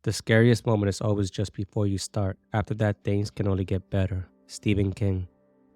The scariest moment is always just before you start. After that, things can only get better. Stephen King.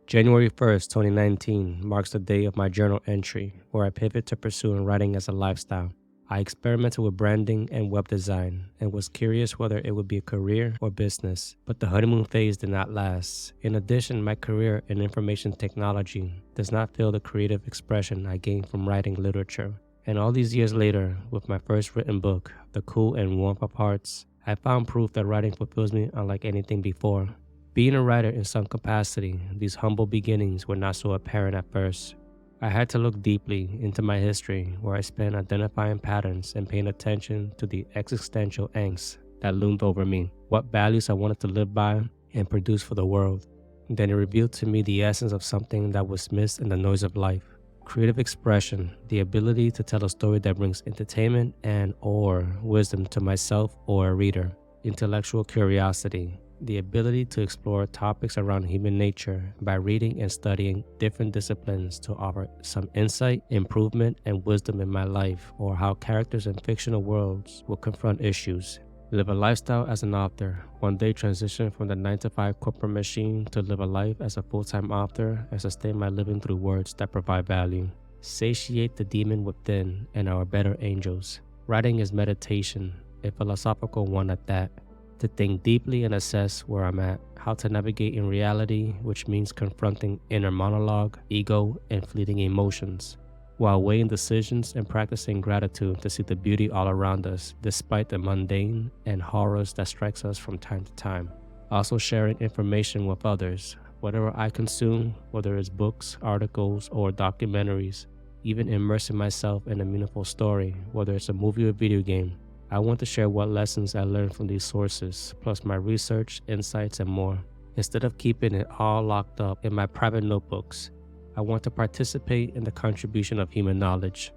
January 1st, 2019 marks the day of my journal entry where I pivot to pursuing writing as a lifestyle. I experimented with branding and web design and was curious whether it would be a career or business, but the honeymoon phase did not last. In addition, my career in information technology does not feel the creative expression I gained from writing literature. And all these years later, with my first written book, The Cool and Warmth of Hearts, I found proof that writing fulfills me unlike anything before. Being a writer in some capacity, these humble beginnings were not so apparent at first. I had to look deeply into my history, where I spent identifying patterns and paying attention to the existential angst that loomed over me, what values I wanted to live by and produce for the world. Then it revealed to me the essence of something that was missed in the noise of life. Creative expression, the ability to tell a story that brings entertainment and or wisdom to myself or a reader. Intellectual curiosity, the ability to explore topics around human nature by reading and studying different disciplines to offer some insight, improvement, and wisdom in my life, or how characters in fictional worlds will confront issues. Live a lifestyle as an author. One day transition from the 9 to 5 corporate machine to live a life as a full-time author and sustain my living through words that provide value. Satiate the demon within and our better angels. Writing is meditation, a philosophical one at that. To think deeply and assess where I'm at, how to navigate in reality, which means confronting inner monologue, ego, and fleeting emotions, while weighing decisions and practicing gratitude to see the beauty all around us, despite the mundane and horrors that strikes us from time to time. Also sharing information with others, whatever I consume, whether it's books, articles, or documentaries, even immersing myself in a meaningful story, whether it's a movie or video game. I want to share what lessons I learned from these sources, plus my research, insights, and more. Instead of keeping it all locked up in my private notebooks, I want to participate in the contribution of human knowledge.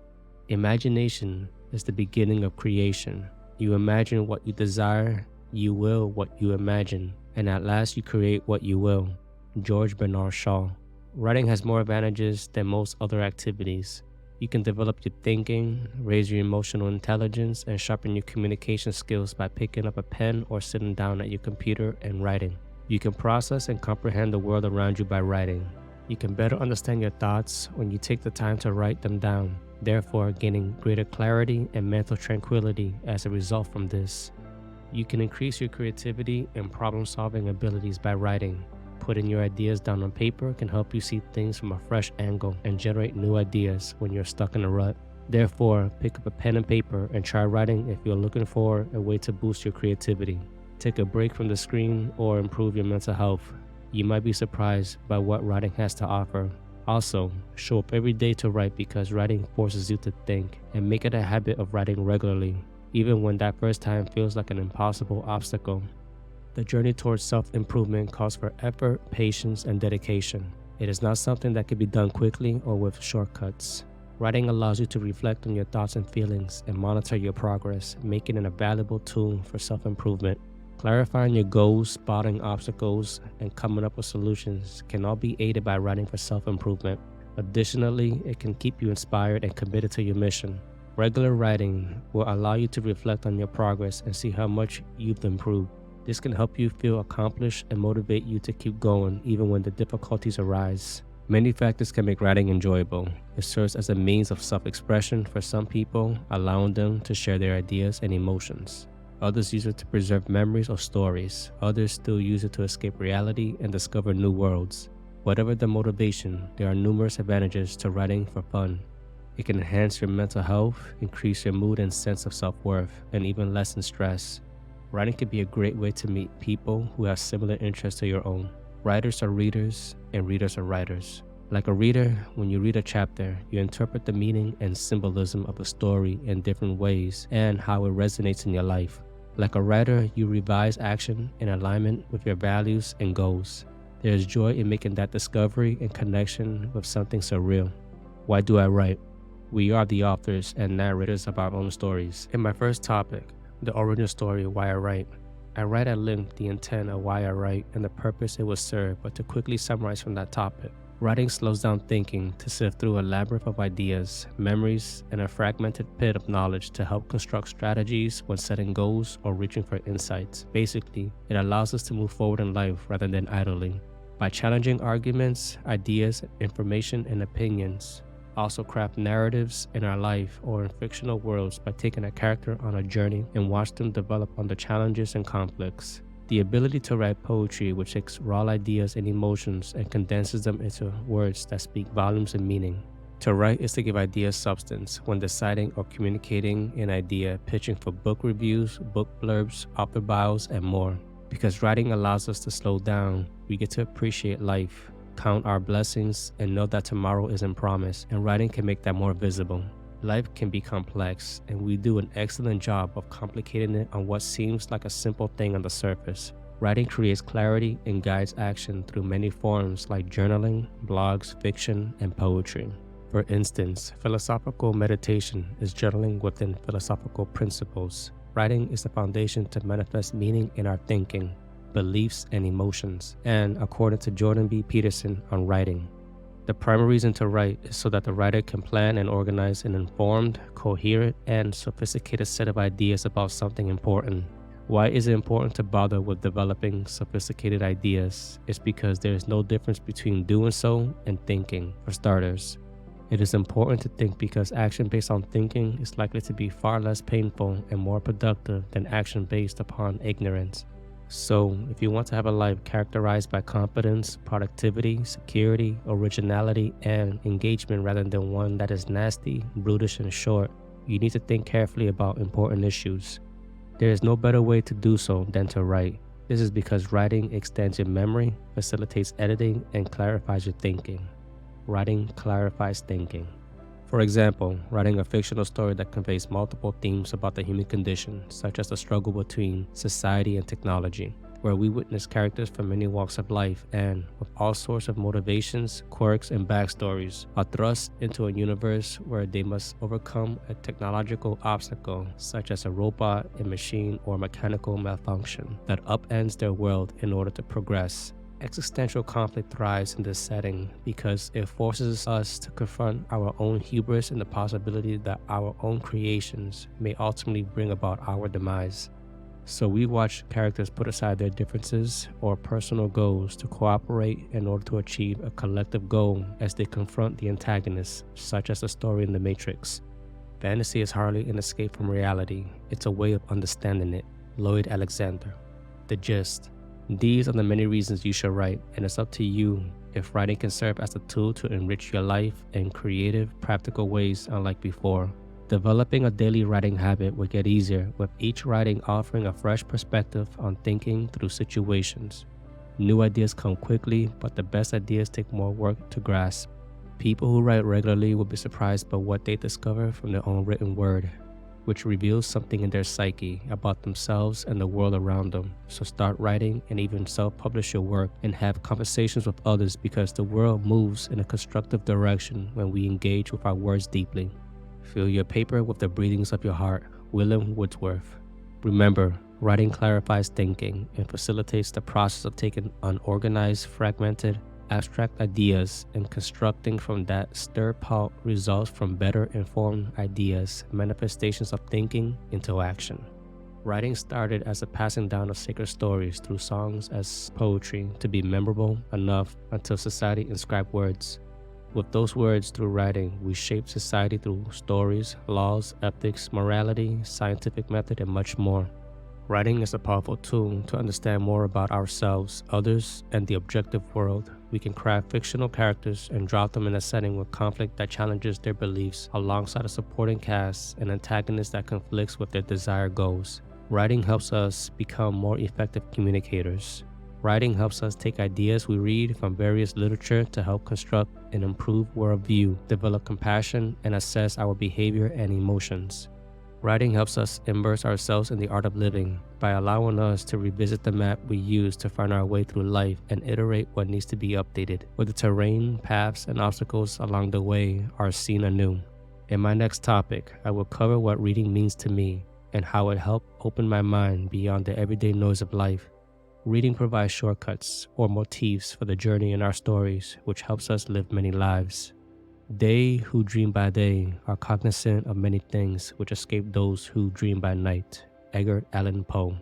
Imagination is the beginning of creation. You imagine what you desire, you will what you imagine, and at last you create what you will. George Bernard Shaw. Writing has more advantages than most other activities. You can develop your thinking, raise your emotional intelligence, and sharpen your communication skills by picking up a pen or sitting down at your computer and writing. You can process and comprehend the world around you by writing. You can better understand your thoughts when you take the time to write them down, therefore gaining greater clarity and mental tranquility as a result from this. You can increase your creativity and problem-solving abilities by writing. Putting your ideas down on paper can help you see things from a fresh angle and generate new ideas when you're stuck in a rut. Therefore, pick up a pen and paper and try writing if you're looking for a way to boost your creativity. Take a break from the screen or improve your mental health. You might be surprised by what writing has to offer. Also, show up every day to write because writing forces you to think, and make it a habit of writing regularly, even when that first time feels like an impossible obstacle. The journey towards self-improvement calls for effort, patience, and dedication. It is not something that can be done quickly or with shortcuts. Writing allows you to reflect on your thoughts and feelings and monitor your progress, making it a valuable tool for self-improvement. Clarifying your goals, spotting obstacles, and coming up with solutions can all be aided by writing for self-improvement. Additionally, it can keep you inspired and committed to your mission. Regular writing will allow you to reflect on your progress and see how much you've improved. This can help you feel accomplished and motivate you to keep going even when the difficulties arise. Many factors can make writing enjoyable. It serves as a means of self-expression for some people, allowing them to share their ideas and emotions. Others use it to preserve memories or stories. Others still use it to escape reality and discover new worlds. Whatever the motivation, there are numerous advantages to writing for fun. It can enhance your mental health, increase your mood and sense of self-worth, and even lessen stress. Writing can be a great way to meet people who have similar interests to your own. Writers are readers, and readers are writers. Like a reader, when you read a chapter, you interpret the meaning and symbolism of the story in different ways and how it resonates in your life. Like a writer, you revise action in alignment with your values and goals. There is joy in making that discovery and connection with something so real. Why do I write? We are the authors and narrators of our own stories. In my first topic, the origin story, why I write. I write at length the intent of why I write and the purpose it will serve, but to quickly summarize from that topic. Writing slows down thinking to sift through a labyrinth of ideas, memories, and a fragmented pit of knowledge to help construct strategies when setting goals or reaching for insights. Basically, it allows us to move forward in life rather than idling. By challenging arguments, ideas, information, and opinions, also craft narratives in our life or in fictional worlds by taking a character on a journey and watch them develop under challenges and conflicts. The ability to write poetry, which takes raw ideas and emotions and condenses them into words that speak volumes in meaning. To write is to give ideas substance when deciding or communicating an idea, pitching for book reviews, book blurbs, author bios, and more. Because writing allows us to slow down, we get to appreciate life, count our blessings, and know that tomorrow isn't promised, and writing can make that more visible. Life can be complex, and we do an excellent job of complicating it on what seems like a simple thing on the surface. Writing creates clarity and guides action through many forms like journaling, blogs, fiction, and poetry. For instance, philosophical meditation is journaling within philosophical principles. Writing is the foundation to manifest meaning in our thinking, beliefs, and emotions. And according to Jordan B. Peterson on writing, the primary reason to write is so that the writer can plan and organize an informed, coherent, and sophisticated set of ideas about something important. Why is it important to bother with developing sophisticated ideas? It's because there is no difference between doing so and thinking, for starters. It is important to think because action based on thinking is likely to be far less painful and more productive than action based upon ignorance. So, if you want to have a life characterized by confidence, productivity, security, originality, and engagement rather than one that is nasty, brutish, and short, you need to think carefully about important issues. There is no better way to do so than to write. This is because writing extends your memory, facilitates editing, and clarifies your thinking. Writing clarifies thinking. For example, writing a fictional story that conveys multiple themes about the human condition, such as the struggle between society and technology, where we witness characters from many walks of life and, with all sorts of motivations, quirks, and backstories, are thrust into a universe where they must overcome a technological obstacle, such as a robot, a machine, or mechanical malfunction, that upends their world in order to progress. Existential conflict thrives in this setting because it forces us to confront our own hubris and the possibility that our own creations may ultimately bring about our demise. So we watch characters put aside their differences or personal goals to cooperate in order to achieve a collective goal as they confront the antagonists, such as the story in The Matrix. Fantasy is hardly an escape from reality, it's a way of understanding it. Lloyd Alexander. The gist. These are the many reasons you should write, and it's up to you if writing can serve as a tool to enrich your life in creative, practical ways unlike before. Developing a daily writing habit will get easier, with each writing offering a fresh perspective on thinking through situations. New ideas come quickly, but the best ideas take more work to grasp. People who write regularly will be surprised by what they discover from their own written word, which reveals something in their psyche about themselves and the world around them. So start writing and even self-publish your work and have conversations with others, because the world moves in a constructive direction when we engage with our words deeply. Fill your paper with the breathings of your heart. William Wordsworth. Remember, writing clarifies thinking and facilitates the process of taking unorganized, fragmented, abstract ideas and constructing from that stirred pot results from better informed ideas, manifestations of thinking into action. Writing started as a passing down of sacred stories through songs as poetry to be memorable enough until society inscribed words. With those words through writing, we shape society through stories, laws, ethics, morality, scientific method, and much more. Writing is a powerful tool to understand more about ourselves, others, and the objective world. We can craft fictional characters and drop them in a setting with conflict that challenges their beliefs, alongside a supporting cast and antagonist that conflicts with their desired goals. Writing helps us become more effective communicators. Writing helps us take ideas we read from various literature to help construct an improved worldview, develop compassion, and assess our behavior and emotions. Writing helps us immerse ourselves in the art of living by allowing us to revisit the map we use to find our way through life and iterate what needs to be updated, where the terrain, paths, and obstacles along the way are seen anew. In my next topic, I will cover what reading means to me and how it helped open my mind beyond the everyday noise of life. Reading provides shortcuts or motifs for the journey in our stories, which helps us live many lives. They who dream by day are cognizant of many things which escape those who dream by night. Edgar Allan Poe.